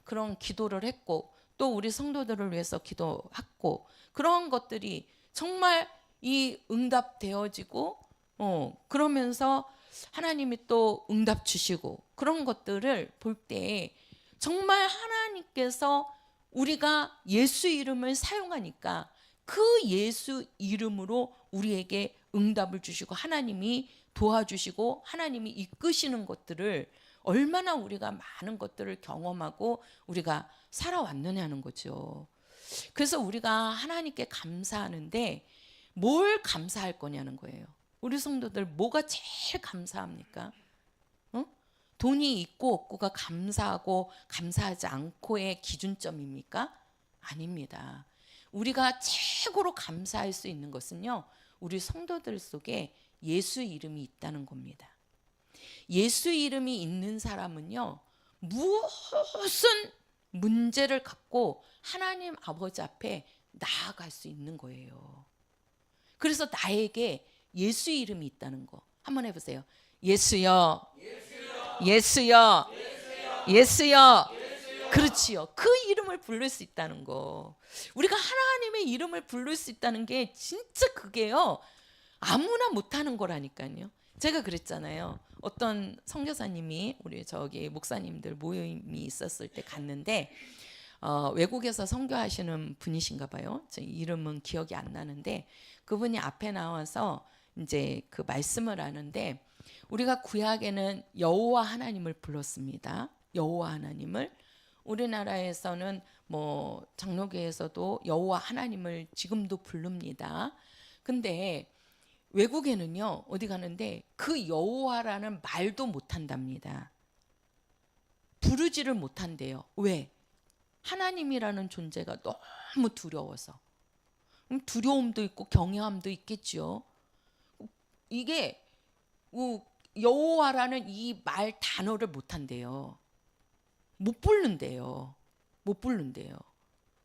그런 기도를 했고, 또 우리 성도들을 위해서 기도했고, 그런 것들이 정말 이 응답되어지고, 그러면서 하나님이 또 응답 주시고, 그런 것들을 볼 때 정말 하나님께서 우리가 예수 이름을 사용하니까 그 예수 이름으로 우리에게 응답을 주시고 하나님이 도와주시고 하나님이 이끄시는 것들을 얼마나 우리가 많은 것들을 경험하고 우리가 살아왔느냐는 거죠. 그래서 우리가 하나님께 감사하는데 뭘 감사할 거냐는 거예요. 우리 성도들 뭐가 제일 감사합니까? 돈이 있고 없고가 감사하고 감사하지 않고의 기준점입니까? 아닙니다. 우리가 최고로 감사할 수 있는 것은요, 우리 성도들 속에 예수 이름이 있다는 겁니다. 예수 이름이 있는 사람은요, 무슨 문제를 갖고 하나님 아버지 앞에 나아갈 수 있는 거예요. 그래서 나에게 예수 이름이 있다는 거 한번 해보세요. 예수여, 예수여, 예수여. 그렇지요. 그 이름을 부를 수 있다는 거. 우리가 하나님의 이름을 부를 수 있다는 게 진짜 그게요, 아무나 못하는 거라니까요. 제가 그랬잖아요. 어떤 선교사님이 우리 저기 목사님들 모임이 있었을 때 갔는데 외국에서 선교하시는 분이신가 봐요. 제 이름은 기억이 안 나는데 그분이 앞에 나와서 이제 그 말씀을 하는데, 우리가 구약에는 여호와 하나님을 불렀습니다. 여호와 하나님을. 우리나라에서는 뭐 장로교에서도 여호와 하나님을 지금도 부릅니다. 근데 외국에는요, 어디 가는데 그 여호와라는 말도 못한답니다. 부르지를 못한대요. 왜? 하나님이라는 존재가 너무 두려워서. 두려움도 있고 경외함도 있겠죠. 이게 여호와라는 이 말 단어를 못한대요. 못 부른대요. 못 부른대요.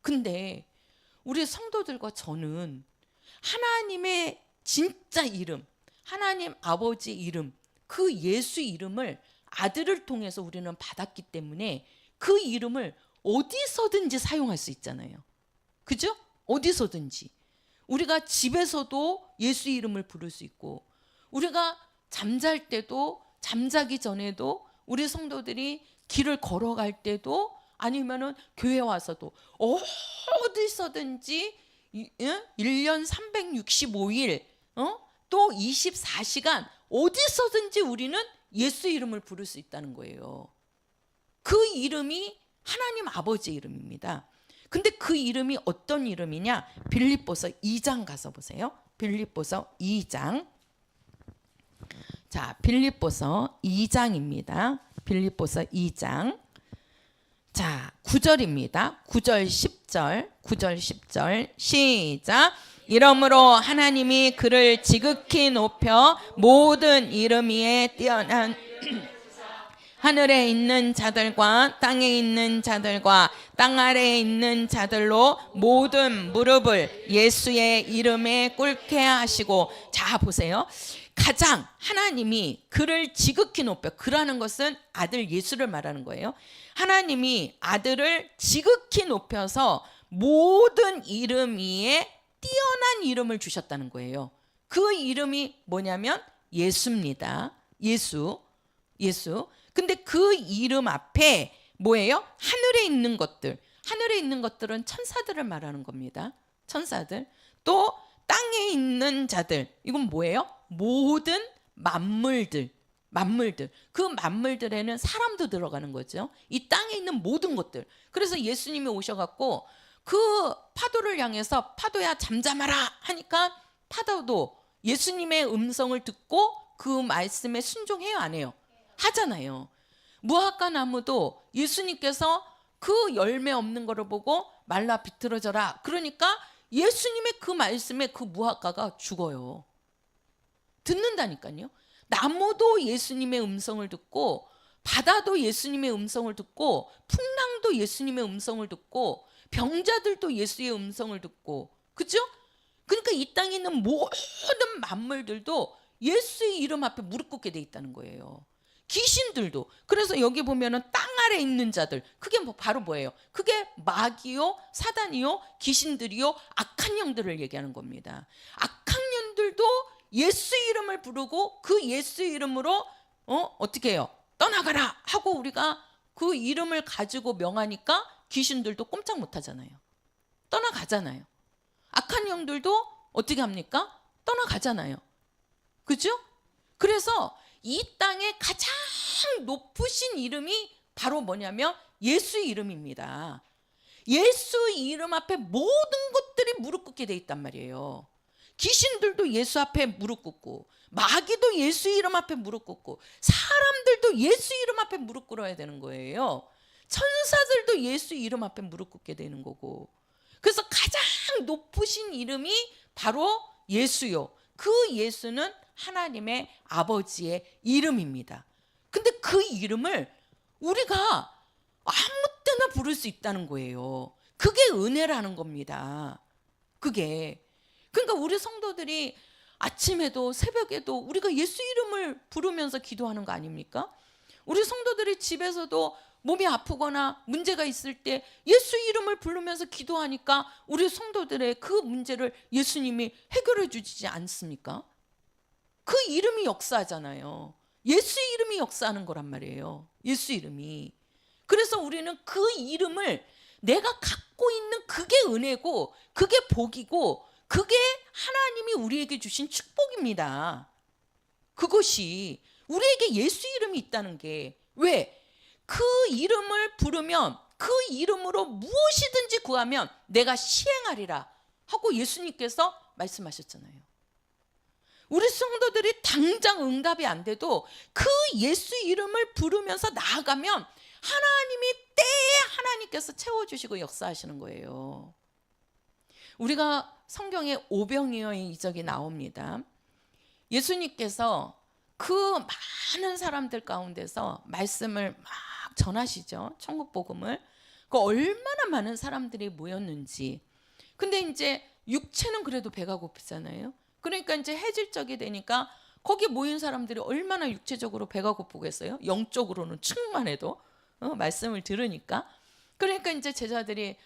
근데 우리 성도들과 저는 하나님의 진짜 이름, 하나님 아버지 이름, 그 예수 이름을 아들을 통해서 우리는 받았기 때문에 그 이름을 어디서든지 사용할 수 있잖아요. 그죠? 어디서든지. 우리가 집에서도 예수 이름을 부를 수 있고, 우리가 잠잘 때도, 잠자기 전에도, 우리 성도들이 길을 걸어갈 때도, 아니면은 교회 와서도 어디서든지 1년 365일 또 24시간 어디서든지 우리는 예수 이름을 부를 수 있다는 거예요. 그 이름이 하나님 아버지 이름입니다. 근데 그 이름이 어떤 이름이냐? 빌립보서 2장 가서 보세요. 빌립보서 2장. 자, 빌립보서 2장입니다. 빌립보서 2장. 자, 9절입니다. 9절 10절. 9절 10절. 시작. 이러므로 하나님이 그를 지극히 높여 모든 이름 위에 뛰어난 하늘에 있는 자들과 땅에 있는 자들과 땅 아래에 있는 자들로 모든 무릎을 예수의 이름에 꿇게 하시고. 자 보세요. 가장 하나님이 그를 지극히 높여, 그라는 것은 아들 예수를 말하는 거예요. 하나님이 아들을 지극히 높여서 모든 이름 위에 뛰어난 이름을 주셨다는 거예요. 그 이름이 뭐냐면 예수입니다. 예수. 근데 그 이름 앞에 뭐예요? 하늘에 있는 것들. 하늘에 있는 것들은 천사들을 말하는 겁니다. 천사들. 또 땅에 있는 자들. 이건 뭐예요? 모든 만물들. 그 만물들에는 사람도 들어가는 거죠. 이 땅에 있는 모든 것들. 그래서 예수님이 오셔갖고 그 파도를 향해서 파도야 잠잠하라 하니까 파도도 예수님의 음성을 듣고 그 말씀에 순종해요, 안 해요? 하잖아요. 무화과 나무도 예수님께서 그 열매 없는 거를 보고 말라 비틀어져라. 그러니까 예수님의 그 말씀에 그 무화과가 죽어요. 듣는다니까요. 나무도 예수님의 음성을 듣고, 바다도 예수님의 음성을 듣고, 풍랑도 예수님의 음성을 듣고, 병자들도 예수의 음성을 듣고, 그죠? 그러니까 이 땅에 있는 모든 만물들도 예수의 이름 앞에 무릎 꿇게 돼 있다는 거예요. 귀신들도. 그래서 여기 보면은 땅 아래 있는 자들, 그게 바로 뭐예요? 그게 마귀요, 사단이요, 귀신들이요, 악한 영들을 얘기하는 겁니다. 악한 영들도 예수 이름을 부르고 그 예수 이름으로 어떻게 해요? 떠나가라 하고 우리가 그 이름을 가지고 명하니까 귀신들도 꼼짝 못 하잖아요. 떠나가잖아요. 악한 영들도 어떻게 합니까? 떠나가잖아요. 그죠? 그래서 이 땅에 가장 높으신 이름이 바로 뭐냐면 예수 이름입니다. 예수 이름 앞에 모든 것들이 무릎 꿇게 돼 있단 말이에요. 귀신들도 예수 앞에 무릎 꿇고, 마귀도 예수 이름 앞에 무릎 꿇고, 사람들도 예수 이름 앞에 무릎 꿇어야 되는 거예요. 천사들도 예수 이름 앞에 무릎 꿇게 되는 거고. 그래서 가장 높으신 이름이 바로 예수요. 그 예수는 하나님의 아버지의 이름입니다. 근데 그 이름을 우리가 아무 때나 부를 수 있다는 거예요. 그게 은혜라는 겁니다. 그게. 그러니까 우리 성도들이 아침에도 새벽에도 우리가 예수 이름을 부르면서 기도하는 거 아닙니까? 우리 성도들이 집에서도 몸이 아프거나 문제가 있을 때 예수 이름을 부르면서 기도하니까 우리 성도들의 그 문제를 예수님이 해결해 주지 않습니까? 그 이름이 역사하잖아요. 예수 이름이 역사하는 거란 말이에요. 예수 이름이. 그래서 우리는 그 이름을 내가 갖고 있는 그게 은혜고, 그게 복이고, 그게 하나님이 우리에게 주신 축복입니다. 그것이 우리에게 예수 이름이 있다는 게, 왜? 그 이름을 부르면 그 이름으로 무엇이든지 구하면 내가 시행하리라 하고 예수님께서 말씀하셨잖아요. 우리 성도들이 당장 응답이 안 돼도 그 예수 이름을 부르면서 나아가면 하나님이 때에 하나님께서 채워주시고 역사하시는 거예요. 우리가 성경에 오병이어의 이적이 나옵니다. 예수님께서 그 많은 사람들 가운데서 말씀을 막 전하시죠. 천국 복음을. 그 얼마나 많은 사람들이 모였는지. 근데 이제 육체는 그래도 배가 고프잖아요. 그러니까 이제 해질적이 되니까 거기 모인 사람들이 얼마나 육체적으로 배가 고프겠어요? 영적으로는 충만해도 말씀을 들으니까. 그러니까 이제 제자들이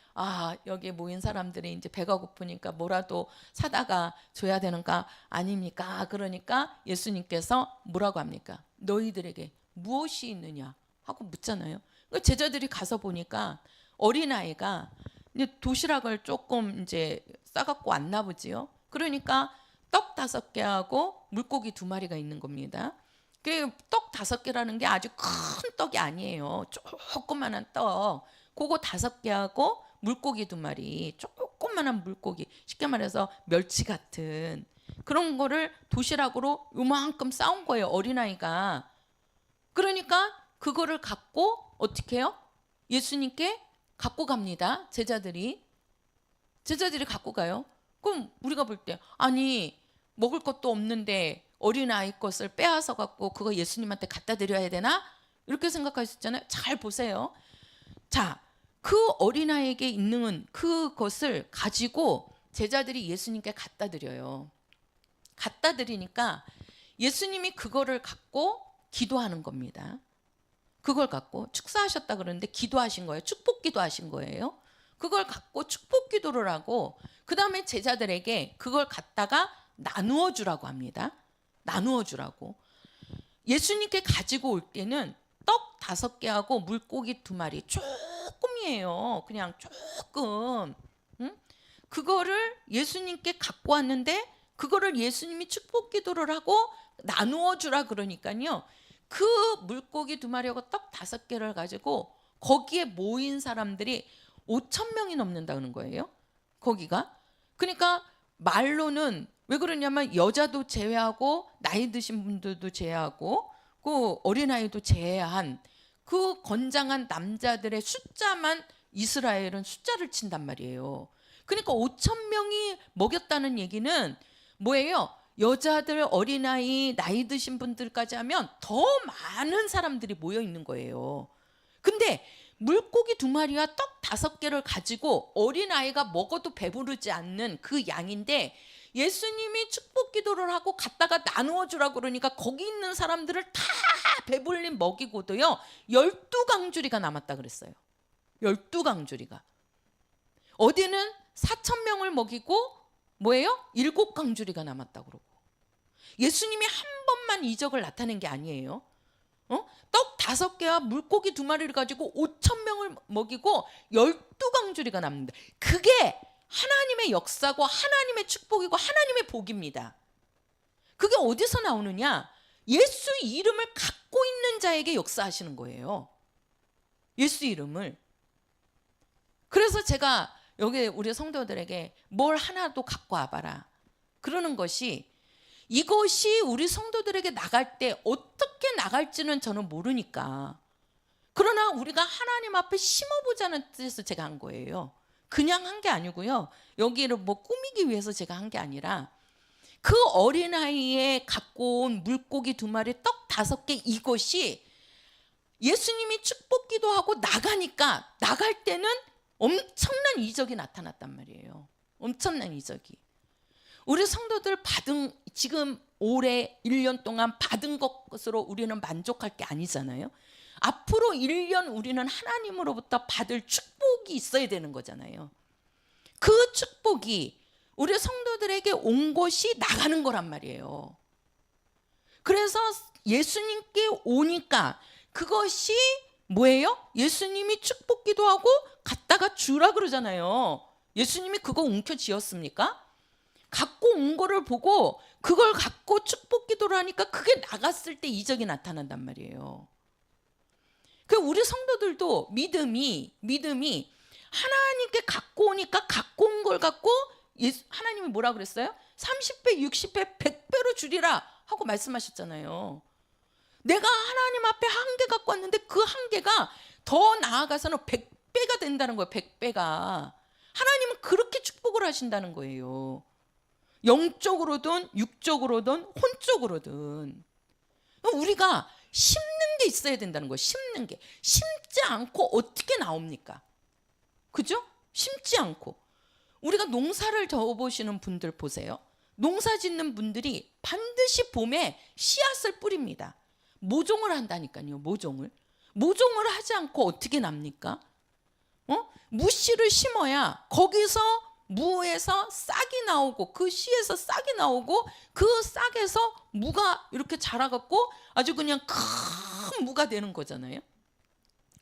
여기 모인 사람들이 이제 배가 고프니까 뭐라도 사다가 줘야 되는 거 아닙니까? 그러니까 예수님께서 뭐라고 합니까? 너희들에게 무엇이 있느냐 하고 묻잖아요. 그러니까 제자들이 가서 보니까 어린아이가 이제 도시락을 조금 이제 싸갖고 왔나 보지요. 그러니까 떡 5개하고 물고기 2마리가 있는 겁니다. 그 떡 5개라는 게 아주 큰 떡이 아니에요. 조그만한 떡. 그거 5개하고 물고기 2마리, 조그만한 물고기, 쉽게 말해서 멸치 같은 그런 거를 도시락으로 요만큼 싸온 거예요, 어린아이가. 그러니까 그거를 갖고 어떻게 해요? 예수님께 갖고 갑니다. 제자들이 갖고 가요. 그럼 우리가 볼 때 아니 먹을 것도 없는데 어린아이 것을 빼앗아 갖고 그거 예수님한테 갖다 드려야 되나? 이렇게 생각하셨잖아요. 잘 보세요. 자, 그 어린아이에게 있는 그것을 가지고 제자들이 예수님께 갖다 드려요. 갖다 드리니까 예수님이 그거를 갖고 기도하는 겁니다. 그걸 갖고 축사하셨다 그러는데 기도하신 거예요. 축복 기도하신 거예요. 그걸 갖고 축복 기도를 하고 그 다음에 제자들에게 그걸 갖다가 나누어 주라고 합니다. 나누어 주라고. 예수님께 가지고 올 때는 떡 5개하고 물고기 2마리 조금이에요. 그냥 조금. 응? 그거를 예수님께 갖고 왔는데 그거를 예수님이 축복 기도를 하고 나누어 주라 그러니까요. 그 물고기 2마리하고 떡 5개를 가지고 거기에 모인 사람들이 5,000명이 넘는다는 거예요. 거기가. 그러니까 말로는 왜 그러냐면 여자도 제외하고 나이 드신 분들도 제외하고 그 어린아이도 제외한 그 건장한 남자들의 숫자만 이스라엘은 숫자를 친단 말이에요. 그러니까 5,000명이 먹였다는 얘기는 뭐예요? 여자들, 어린아이, 나이 드신 분들까지 하면 더 많은 사람들이 모여 있는 거예요. 근데 물고기 2마리와 떡 5개를 가지고 어린아이가 먹어도 배부르지 않는 그 양인데 예수님이 축복 기도를 하고 갖다가 나누어 주라고 그러니까 거기 있는 사람들을 다 배불리 먹이고도요 12강주리가 남았다 그랬어요. 12강주리가. 어디는 4,000명을 먹이고 뭐예요? 7강주리가 남았다 그러고. 예수님이 한 번만 이적을 나타낸 게 아니에요. 떡 5개와 물고기 2마리를 가지고 5,000명을 먹이고 12강주리가 남는다. 그게 하나님의 역사고 하나님의 축복이고 하나님의 복입니다. 그게 어디서 나오느냐? 예수 이름을 갖고 있는 자에게 역사하시는 거예요. 예수 이름을. 그래서 제가 여기 우리 성도들에게 뭘 하나도 갖고 와봐라 그러는 것이, 이것이 우리 성도들에게 나갈 때 어떻게 나갈지는 저는 모르니까, 그러나 우리가 하나님 앞에 심어보자는 뜻에서 제가 한 거예요. 그냥 한 게 아니고요. 여기를 뭐 꾸미기 위해서 제가 한 게 아니라 그 어린아이에 갖고 온 물고기 2마리 떡 5개 이것이 예수님이 축복 기도하고 나가니까 나갈 때는 엄청난 이적이 나타났단 말이에요. 엄청난 이적이. 우리 성도들 받은, 지금 올해 1년 동안 받은 것으로 우리는 만족할 게 아니잖아요. 앞으로 1년 우리는 하나님으로부터 받을 축복이 있어야 되는 거잖아요. 그 축복이 우리 성도들에게 온 것이 나가는 거란 말이에요. 그래서 예수님께 오니까 그것이 뭐예요? 예수님이 축복 기도하고 갖다가 주라 그러잖아요. 예수님이 그거 움켜쥐었습니까? 갖고 온 거를 보고 그걸 갖고 축복 기도를 하니까 그게 나갔을 때 이적이 나타난단 말이에요. 그 우리 성도들도 믿음이 하나님께 갖고 오니까 갖고 온 걸 갖고 하나님이 뭐라 그랬어요? 30배, 60배, 100배로 주리라 하고 말씀하셨잖아요. 내가 하나님 앞에 1개 갖고 왔는데 그 1개가 더 나아가서는 100배가 된다는 거예요. 100배가. 하나님은 그렇게 축복을 하신다는 거예요. 영적으로든 육적으로든 혼적으로든. 우리가 심는 게 있어야 된다는 거예요. 심는 게. 심지 않고 어떻게 나옵니까? 그죠? 심지 않고. 우리가 농사를 져보시는 분들 보세요. 농사 짓는 분들이 반드시 봄에 씨앗을 뿌립니다. 모종을 한다니까요. 모종을 하지 않고 어떻게 납니까? 무씨를 심어야 거기서 무에서 싹이 나오고 그 씨에서 싹이 나오고 그 싹에서 무가 이렇게 자라갖고 아주 그냥 큰 무가 되는 거잖아요.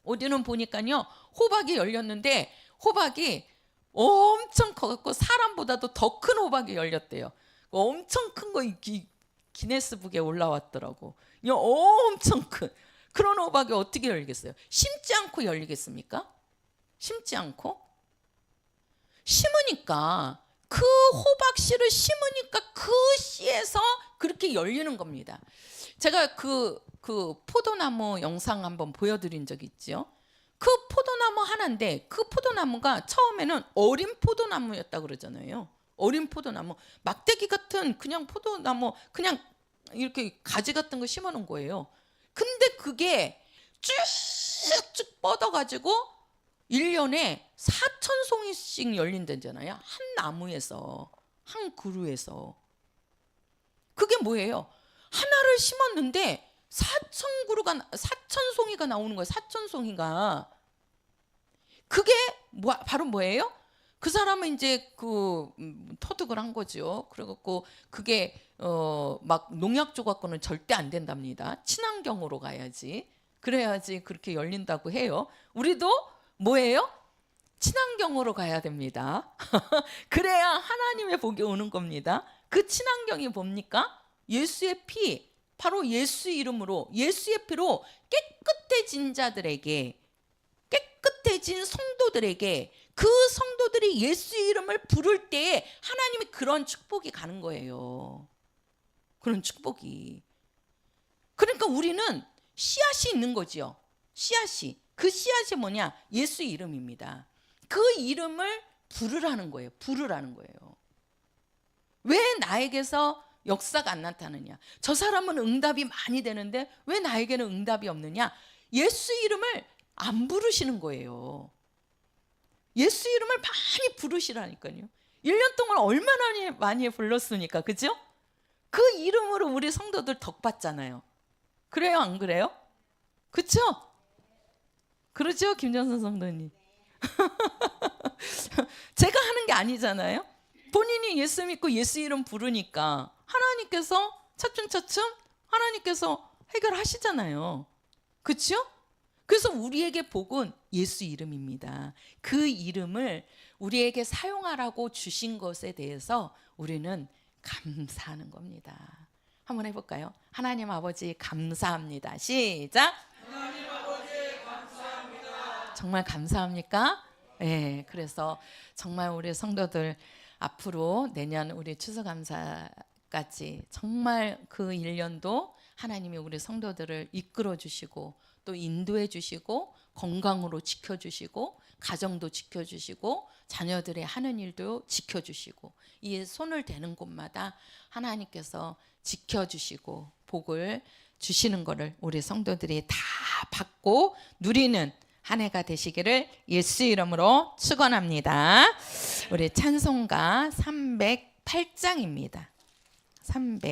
어디는 보니까요 호박이 열렸는데 호박이 엄청 커갖고 사람보다도 더 큰 호박이 열렸대요. 엄청 큰 거 기네스북에 올라왔더라고. 엄청 큰 그런 호박이 어떻게 열리겠어요? 심지 않고 열리겠습니까? 심지 않고? 심으니까 그 호박씨를 심으니까 그 씨에서 그렇게 열리는 겁니다. 제가 그 포도나무 영상 한번 보여드린 적 있죠. 그 포도나무 하나인데 그 포도나무가 처음에는 어린 포도나무였다 그러잖아요. 어린 포도나무, 막대기 같은 그냥 포도나무, 그냥 이렇게 가지 같은 거 심어놓은 거예요. 근데 그게 쭉쭉 뻗어가지고 1년에 4,000송이씩 열린다잖아요. 한 나무에서, 한 그루에서. 그게 뭐예요? 하나를 심었는데 4,000송이가 나오는 거예요. 4,000송이가. 그게 바로 뭐예요? 그 사람은 이제 터득을 한 거죠. 그래갖고 그게 막 농약 줘갖고는 절대 안 된답니다. 친환경으로 가야지. 그래야지 그렇게 열린다고 해요. 우리도 뭐예요? 친환경으로 가야 됩니다. 그래야 하나님의 복이 오는 겁니다. 그 친환경이 뭡니까? 예수의 피, 바로 예수 이름으로, 예수의 피로 깨끗해진 자들에게, 깨끗해진 성도들에게, 그 성도들이 예수 이름을 부를 때에 하나님이 그런 축복이 가는 거예요. 그런 축복이. 그러니까 우리는 씨앗이 있는 거지요. 씨앗이. 그 씨앗이 뭐냐? 예수 이름입니다. 그 이름을 부르라는 거예요. 부르라는 거예요. 왜 나에게서 역사가 안 나타나느냐? 저 사람은 응답이 많이 되는데 왜 나에게는 응답이 없느냐? 예수 이름을 안 부르시는 거예요. 예수 이름을 많이 부르시라니까요. 1년 동안 얼마나 많이 불렀으니까, 그죠? 그 이름으로 우리 성도들 덕 받잖아요. 그래요, 안 그래요? 그렇죠? 그러죠, 김정선 성도님. 제가 하는 게 아니잖아요. 본인이 예수 믿고 예수 이름 부르니까 하나님께서 차츰차츰 하나님께서 해결하시잖아요. 그렇죠? 그래서 우리에게 복은 예수 이름입니다. 그 이름을 우리에게 사용하라고 주신 것에 대해서 우리는 감사하는 겁니다. 한번 해볼까요? 하나님 아버지 감사합니다. 시작. 하나님 아버지 감사합니다. 정말 감사합니까? 네, 그래서 정말 우리 성도들 앞으로 내년 우리 추수감사까지 정말 그 1년도 하나님이 우리 성도들을 이끌어 주시고 또 인도해 주시고 건강으로 지켜주시고 가정도 지켜주시고 자녀들의 하는 일도 지켜주시고 이 손을 대는 곳마다 하나님께서 지켜주시고 복을 주시는 것을 우리 성도들이 다 받고 누리는 한 해가 되시기를 예수 이름으로 축원합니다. 우리 찬송가 308장입니다. 300